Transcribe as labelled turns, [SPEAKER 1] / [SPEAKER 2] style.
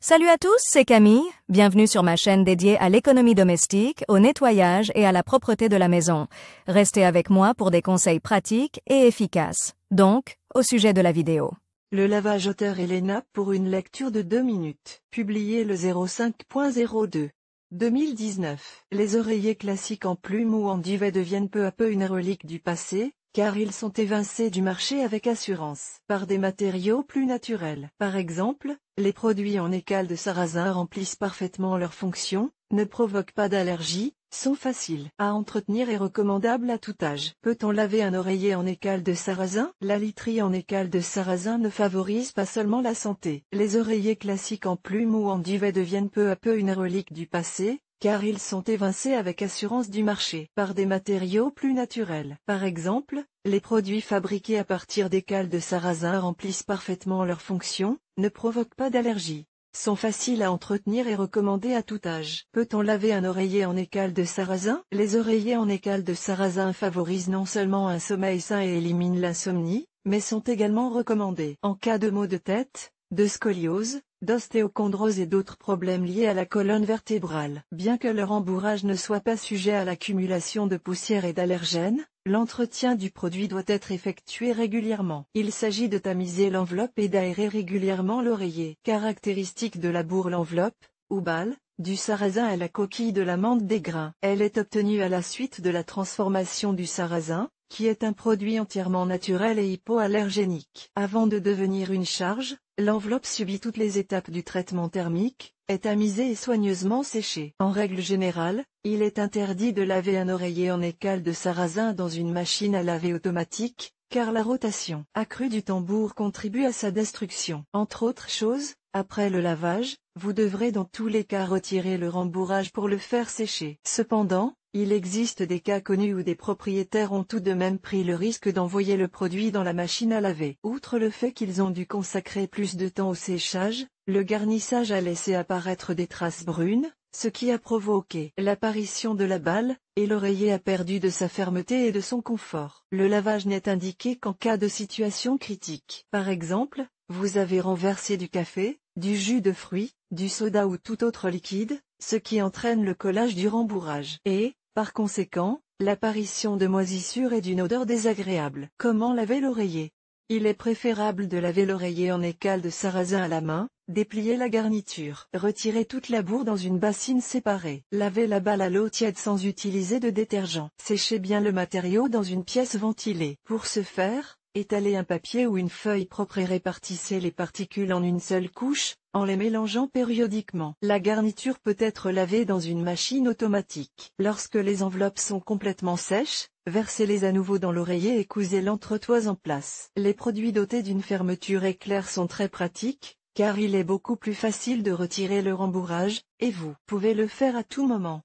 [SPEAKER 1] Salut à tous, c'est Camille. Bienvenue sur ma chaîne dédiée à l'économie domestique, au nettoyage et à la propreté de la maison. Restez avec moi pour des conseils pratiques et efficaces. Donc, au sujet de la vidéo.
[SPEAKER 2] Le lavage hauteur et les nappes pour une lecture de 2 minutes. Publié le 05.02. 2019. Les oreillers classiques en plume ou en duvet deviennent peu à peu une relique du passé, car ils sont évincés du marché avec assurance, par des matériaux plus naturels. Par exemple, les produits en écaille de sarrasin remplissent parfaitement leur fonction, ne provoquent pas d'allergie, sont faciles à entretenir et recommandables à tout âge. Peut-on laver un oreiller en écaille de sarrasin? La literie en écaille de sarrasin ne favorise pas seulement la santé. Les oreillers classiques en plume ou en duvet deviennent peu à peu une relique du passé, car ils sont évincés avec assurance du marché par des matériaux plus naturels. Par exemple, les produits fabriqués à partir d'écailles de sarrasin remplissent parfaitement leur fonction, ne provoquent pas d'allergie, sont faciles à entretenir et recommandés à tout âge. Peut-on laver un oreiller en écaille de sarrasin? Les oreillers en écaille de sarrasin favorisent non seulement un sommeil sain et éliminent l'insomnie, mais sont également recommandés en cas de maux de tête, de scoliose, d'ostéochondrose et d'autres problèmes liés à la colonne vertébrale. Bien que le rembourrage ne soit pas sujet à l'accumulation de poussière et d'allergènes, l'entretien du produit doit être effectué régulièrement. Il s'agit de tamiser l'enveloppe et d'aérer régulièrement l'oreiller. Caractéristique de la bourre: l'enveloppe, ou balle, du sarrasin à la coquille de l'amande des grains. Elle est obtenue à la suite de la transformation du sarrasin, qui est un produit entièrement naturel et hypoallergénique. Avant de devenir une charge, l'enveloppe subit toutes les étapes du traitement thermique, est tamisée et soigneusement séchée. En règle générale, il est interdit de laver un oreiller en écaille de sarrasin dans une machine à laver automatique, car la rotation accrue du tambour contribue à sa destruction. Entre autres choses, après le lavage, vous devrez dans tous les cas retirer le rembourrage pour le faire sécher. Cependant, il existe des cas connus où des propriétaires ont tout de même pris le risque d'envoyer le produit dans la machine à laver. Outre le fait qu'ils ont dû consacrer plus de temps au séchage, le garnissage a laissé apparaître des traces brunes, ce qui a provoqué l'apparition de la balle, et l'oreiller a perdu de sa fermeté et de son confort. Le lavage n'est indiqué qu'en cas de situation critique. Par exemple, vous avez renversé du café, du jus de fruits, du soda ou tout autre liquide, ce qui entraîne le collage du rembourrage et, par conséquent, l'apparition de moisissures et d'une odeur désagréable. Comment laver l'oreiller? Il est préférable de laver l'oreiller en écaille de sarrasin à la main, déplier la garniture, retirer toute la bourre dans une bassine séparée, laver la balle à l'eau tiède sans utiliser de détergent, sécher bien le matériau dans une pièce ventilée. Pour ce faire, étalez un papier ou une feuille propre et répartissez les particules en une seule couche, en les mélangeant périodiquement. La garniture peut être lavée dans une machine automatique. Lorsque les enveloppes sont complètement sèches, versez-les à nouveau dans l'oreiller et cousez l'entretoise en place. Les produits dotés d'une fermeture éclair sont très pratiques, car il est beaucoup plus facile de retirer le rembourrage, et vous pouvez le faire à tout moment.